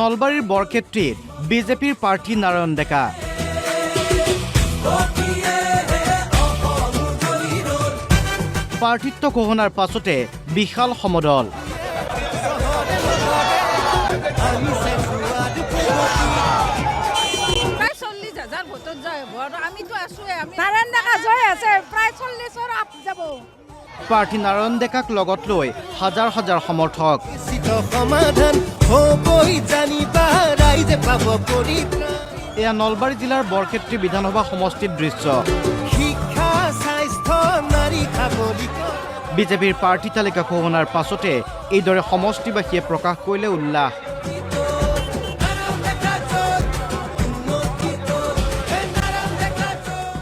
নলবাৰীৰ বৰক্ষেত্ৰীত বিজেপিৰ প্ৰাৰ্থী নাৰায়ণ ডেকা। প্ৰাৰ্থিত্ব ঘোষণাৰ পাছতে বিশাল সমদল। প্ৰাৰ্থী নাৰায়ণ ডেকাক লগত লৈ হাজাৰ হাজাৰ সমৰ্থক। এয়া নলবাৰী জিলাৰ বৰক্ষেত্ৰী বিধানসভা সমষ্টিৰ দৃশ্য। বিজেপিৰ প্ৰাৰ্থী তালিকা ঘোষণাৰ পাছতে এইদৰে সমষ্টিবাসীয়ে প্ৰকাশ কৰিলে উল্লাস।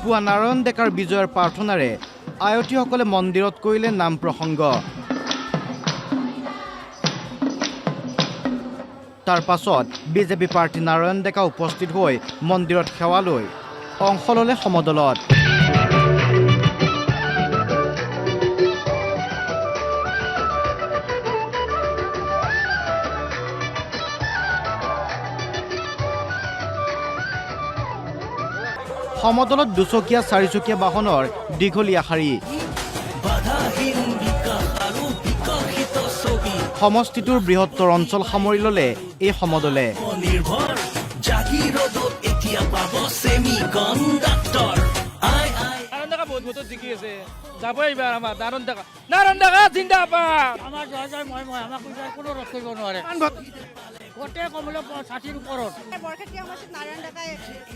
পুৱা নাৰায়ণ ডেকাৰ বিজয়ৰ প্ৰাৰ্থনাৰে আয়তীসকলে মন্দিৰত কৰিলে নাম প্ৰসংগ। তাৰ পাছত বিজেপি প্ৰাৰ্থী নাৰায়ণ ডেকা উপস্থিত হৈ মন্দিৰত সেৱা লৈ অংশ ল'লে সমদলত। সমদলত দুচকীয়া চাৰিচকীয়া বাহনৰ দীঘলীয়া শাৰী। সমষ্টিটোৰ বৃহত্তৰ অঞ্চল সামৰি ল'লে এই সমদলে।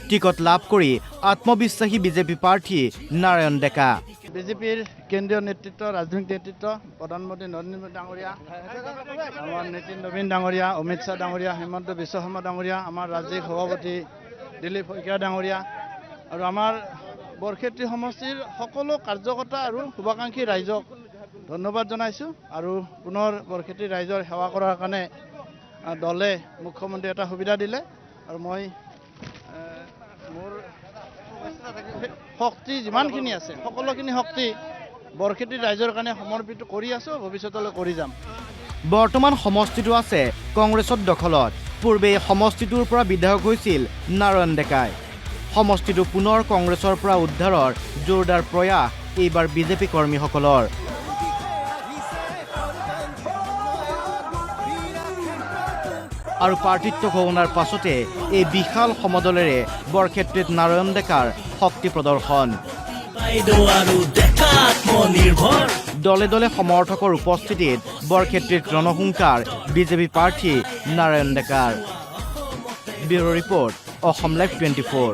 টিকট লাভ কৰি আত্মবিশ্বাসী বিজেপি প্ৰাৰ্থী নাৰায়ণ ডেকা। বিজেপিৰ কেন্দ্ৰীয় নেতৃত্ব, ৰাজনৈতিক নেতৃত্ব, প্ৰধানমন্ত্ৰী নৰেন্দ্ৰ মোদী ডাঙৰীয়া, আমাৰ নীতিন নবীন ডাঙৰীয়া, অমিত শ্বাহ ডাঙৰীয়া, হিমন্ত বিশ্ব শৰ্মা ডাঙৰীয়া, আমাৰ ৰাজ্যিক সভাপতি দিলীপ শইকীয়া ডাঙৰীয়া আৰু আমাৰ বৰক্ষেত্ৰী সমষ্টিৰ সকলো কাৰ্যকৰ্তা আৰু শুভাকাংক্ষী ৰাইজক ধন্যবাদ জনাইছোঁ। আৰু পুনৰ বৰক্ষেত্ৰী ৰাইজৰ সেৱা কৰাৰ কাৰণে দলে মুখ্যমন্ত্ৰী এটা সুবিধা দিলে আৰু মই মোৰ শক্তি যিমানখিনি আছে সকলোখিনি শক্তি বৰক্ষেত্ৰী ৰাইজৰ কাৰণে সমৰ্পিত কৰি আছোঁ, ভৱিষ্যতলৈ কৰি যাম। বৰ্তমান সমষ্টিটো আছে কংগ্ৰেছৰ দখলত। পূৰ্বে এই সমষ্টিটোৰ পৰা বিধায়ক হৈছিল নাৰায়ণ ডেকাই। সমষ্টিটো পুনৰ কংগ্ৰেছৰ পৰা উদ্ধাৰৰ জোৰদাৰ প্ৰয়াস এইবাৰ বিজেপি কৰ্মীসকলৰ। আৰু প্ৰাৰ্থিত্ব ঘোষণাৰ পাছতে এই বিশাল সমদলেৰে বৰক্ষেত্ৰীত নাৰায়ণ ডেকাৰ শক্তি প্ৰদৰ্শন। দলে দলে সমৰ্থকৰ উপস্থিতিত বৰক্ষেত্ৰীত ৰণহুংকাৰ বিজেপি প্ৰাৰ্থী নাৰায়ণ ডেকাৰ। Bureau report, Assam live 24।